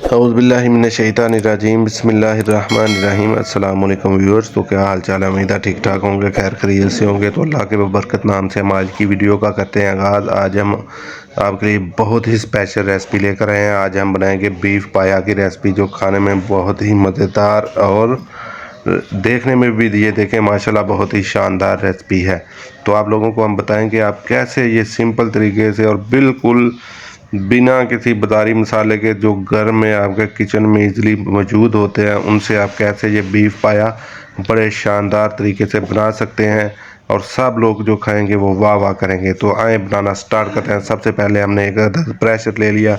औज़ुबिल्लाहिमिनश्शैतानिर्रजीम बिस्मिल्लाहिर्रहमानिर्रहीम। अस्सलाम वालेकुम व्यूअर्स। तो क्या हाल चाल है? उम्मीद है ठीक ठाक होंगे, खैर खैरियत से होंगे। तो अल्लाह के बरकत नाम से हम आज की वीडियो का करते हैं आगाज़। आज हम आपके लिए बहुत ही स्पेशल रेसिपी लेकर आए हैं। आज हम बनाएंगे बीफ पाया की रेसिपी, जो खाने में बहुत ही मज़ेदार और देखने में भी ये देखें माशाल्लाह बहुत ही शानदार रेसिपी है। तो आप लोगों को हम बताएंगे आप कैसे ये सिंपल तरीके से और बिल्कुल बिना किसी बाज़ारी मसाले के, जो घर में आपके किचन में इजीली मौजूद होते हैं, उनसे आप कैसे ये बीफ पाया बड़े शानदार तरीके से बना सकते हैं और सब लोग जो खाएंगे वो वाह वाह करेंगे। तो आए बनाना स्टार्ट करते हैं। सबसे पहले हमने एक प्रेशर ले लिया,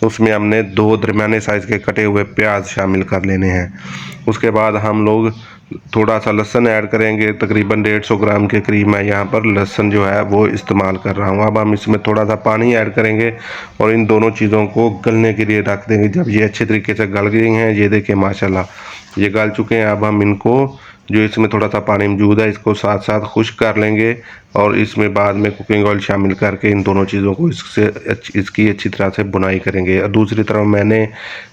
उसमें हमने 2 दरमियाने साइज़ के कटे हुए प्याज शामिल कर लेने हैं। उसके बाद हम लोग थोड़ा सा लहसुन ऐड करेंगे, तकरीबन 150 ग्राम के करीब मैं यहाँ पर लहसुन जो है वो इस्तेमाल कर रहा हूँ। अब हम इसमें थोड़ा सा पानी ऐड करेंगे और इन दोनों चीज़ों को गलने के लिए रख देंगे। जब ये अच्छे तरीके से गल गई हैं, ये देखिए माशाल्लाह ये गल चुके हैं। अब हम इनको, जो इसमें थोड़ा सा पानी मौजूद है, इसको साथ साथ खुश्क कर लेंगे और इसमें बाद में कुकिंग ऑयल शामिल करके इन दोनों चीज़ों को इसकी अच्छी तरह से बुनाई करेंगे। और दूसरी तरफ मैंने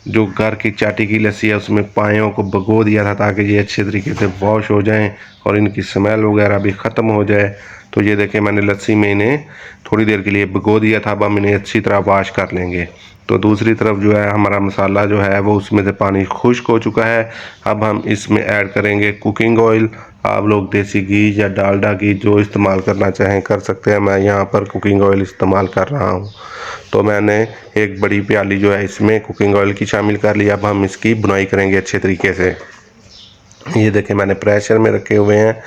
जो घर की चाटी की लस्सी है उसमें पायों को भिगो दिया था, ताकि ये अच्छे तरीके से वॉश हो जाएं और इनकी स्मेल वगैरह भी ख़त्म हो जाए। तो ये देखें मैंने लस्सी में इन्हें थोड़ी देर के लिए भिगो दिया था। अब हम इन्हें अच्छी तरह वॉश कर लेंगे। तो दूसरी तरफ जो है हमारा मसाला जो है वो उसमें से पानी खुश्क हो चुका है। अब हम इसमें ऐड करेंगे कुकिंग ऑयल। आप लोग देसी घी या डालडा घी जो इस्तेमाल करना चाहें कर सकते हैं। मैं यहाँ पर कुकिंग ऑयल इस्तेमाल कर रहा हूँ। तो मैंने एक बड़ी प्याली जो है इसमें कुकिंग ऑयल की शामिल कर लिया। अब हम इसकी बुनाई करेंगे अच्छे तरीके से। ये देखें मैंने प्रेशर में रखे हुए हैं।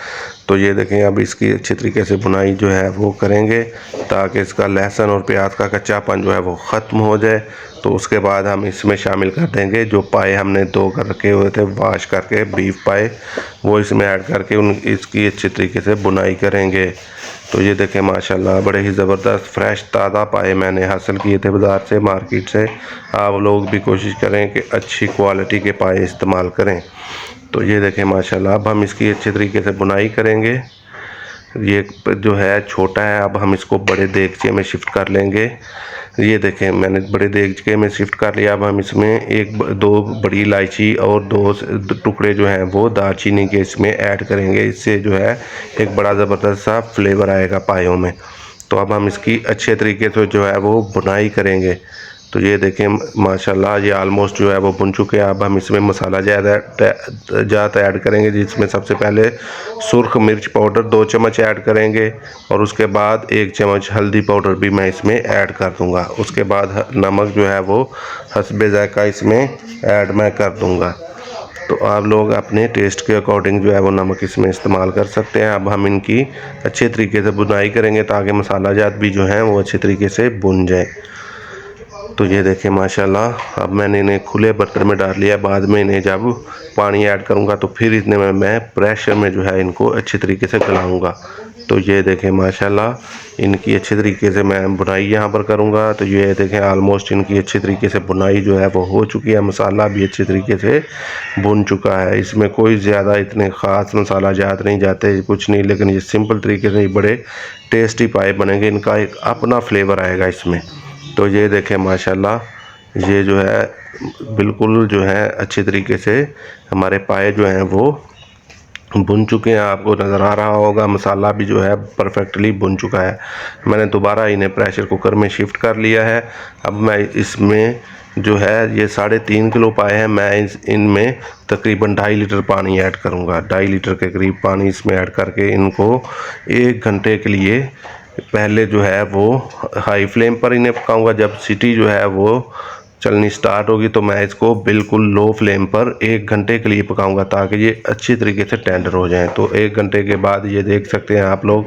तो ये देखें अब इसकी अच्छे तरीके से बुनाई जो है वो करेंगे, ताकि इसका लहसुन और प्याज का कच्चापन जो है वो ख़त्म हो जाए। तो उसके बाद हम इसमें शामिल कर देंगे जो पाए हमने धो कर रखे हुए थे, वॉश करके बीफ पाए, वो इसमें ऐड करके इसकी अच्छे तरीके से बुनाई करेंगे। तो ये देखें माशाल्लाह बड़े ही ज़बरदस्त फ्रेश ताज़ा पाए मैंने हासिल किए थे बाज़ार से, मार्केट से। आप लोग भी कोशिश करें कि अच्छी क्वालिटी के पाए इस्तेमाल करें। तो ये देखें माशाल्लाह अब हम इसकी अच्छे तरीके से बुनाई करेंगे। ये जो है छोटा है, अब हम इसको बड़े देगचे में शिफ्ट कर लेंगे। ये देखें मैंने बड़े देगचे में शिफ्ट कर लिया। अब हम इसमें 1-2 बड़ी इलायची और 2 टुकड़े जो हैं वो दालचीनी के इसमें ऐड करेंगे। इससे जो है एक बड़ा ज़बरदस्त सा फ्लेवर आएगा पायों में। तो अब हम इसकी अच्छे तरीके से जो है वो बुनाई करेंगे। तो ये देखें माशाल्लाह ये आलमोस्ट जो है वो बुन चुके हैं। अब हम इसमें मसाला ज़्यादा ऐड करेंगे, जिसमें सबसे पहले सुर्ख मिर्च पाउडर 2 चम्मच ऐड करेंगे और उसके बाद 1 चम्मच हल्दी पाउडर भी मैं इसमें ऐड कर दूंगा। उसके बाद नमक जो है वो हस्बे ज़ायक़ा इसमें ऐड मैं कर दूंगा। तो आप लोग अपने टेस्ट के अकॉर्डिंग जो है वो नमक इसमें इस्तेमाल कर सकते हैं। अब हम इनकी अच्छे तरीके से बुनाई करेंगे, ताकि मसाला जात भी जो हैं वो अच्छे तरीके से बुन जाए। तो ये देखें माशाल्लाह अब मैंने इन्हें खुले बर्तन में डाल लिया। बाद में इन्हें जब पानी ऐड करूँगा तो फिर इतने में मैं प्रेशर में जो है इनको अच्छे तरीके से गलाऊँगा। तो ये देखें माशाल्लाह इनकी अच्छे तरीके से मैं बुनाई यहाँ पर करूँगा। तो ये देखें आलमोस्ट इनकी अच्छे तरीके से बुनाई जो है वो हो चुकी है। मसाला भी अच्छे तरीके से बुन चुका है। इसमें कोई ज़्यादा इतने ख़ास मसाला जात नहीं जाते कुछ नहीं, लेकिन ये सिंपल तरीके से बड़े टेस्टी पाए बनेंगे। इनका एक अपना फ्लेवर आएगा इसमें। तो ये देखें माशाल्लाह ये जो है बिल्कुल जो है अच्छे तरीके से हमारे पाए जो हैं वो बुन चुके हैं। आपको नज़र आ रहा होगा मसाला भी जो है परफेक्टली बुन चुका है। मैंने दोबारा इन्हें प्रेशर कुकर में शिफ्ट कर लिया है। अब मैं इसमें जो है ये 3.5 किलो पाए हैं, मैं इनमें तकरीबन 2.5 लीटर पानी ऐड करूँगा। 2.5 लीटर के करीब पानी इसमें ऐड करके इनको 1 घंटे के लिए पहले जो है वो हाई फ्लेम पर इन्हें पकाऊंगा। जब सीटी जो है वो चलनी स्टार्ट होगी तो मैं इसको बिल्कुल लो फ्लेम पर 1 घंटे के लिए पकाऊंगा, ताकि ये अच्छी तरीके से टेंडर हो जाएं। तो 1 घंटे के बाद ये देख सकते हैं आप लोग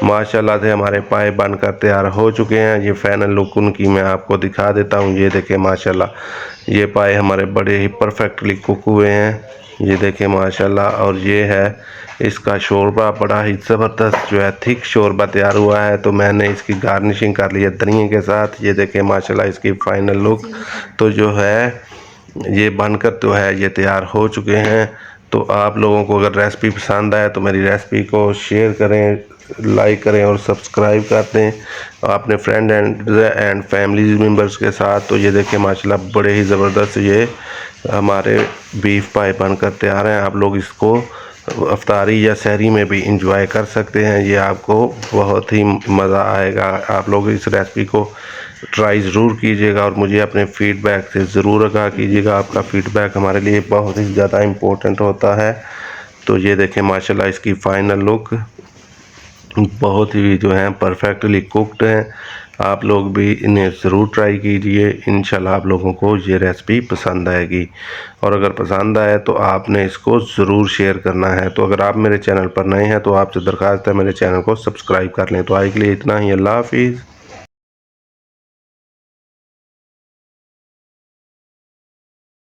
माशाल्लाह से हमारे पाए बनकर तैयार हो चुके हैं। ये फाइनल लुक उनकी मैं आपको दिखा देता हूँ। ये देखें माशाल्लाह ये पाए हमारे बड़े ही परफेक्टली कुक हुए हैं। ये देखें माशाल्लाह। और ये है इसका शोरबा, बड़ा ही ज़बरदस्त जो है थिक शोरबा तैयार हुआ है। तो मैंने इसकी गार्निशिंग कर ली है धनिए के साथ। ये देखें माशाल्लाह इसकी फ़ाइनल लुक। तो जो है ये बनकर तो है ये तैयार हो चुके हैं। तो आप लोगों को अगर रेसिपी पसंद आए तो मेरी रेसिपी को शेयर करें, लाइक करें और सब्सक्राइब कर दें अपने फ्रेंड एंड फैमिली मेम्बर्स के साथ। तो ये देखें माशाल्लाह बड़े ही ज़बरदस्त ये हमारे बीफ पाई बनकर तैयार हैं। आप लोग इसको अफ्तारी या सहरी में भी इंजॉय कर सकते हैं। ये आपको बहुत ही मज़ा आएगा। आप लोग इस रेसिपी को ट्राई ज़रूर कीजिएगा और मुझे अपने फ़ीडबैक से ज़रूर आगाह कीजिएगा। आपका फ़ीडबैक हमारे लिए बहुत ही ज़्यादा इम्पोर्टेंट होता है। तो ये देखें माशाल्लाह इसकी फ़ाइनल लुक बहुत ही जो है परफेक्टली कुक्ड हैं। आप लोग भी इन्हें ज़रूर ट्राई कीजिए। इंशाल्लाह आप लोगों को ये रेसिपी पसंद आएगी और अगर पसंद आए तो आपने इसको ज़रूर शेयर करना है। तो अगर आप मेरे चैनल पर नए हैं तो आपसे दरख्वास्त है मेरे चैनल को सब्सक्राइब कर लें। तो आज के लिए इतना ही। अल्लाह हाफिज़।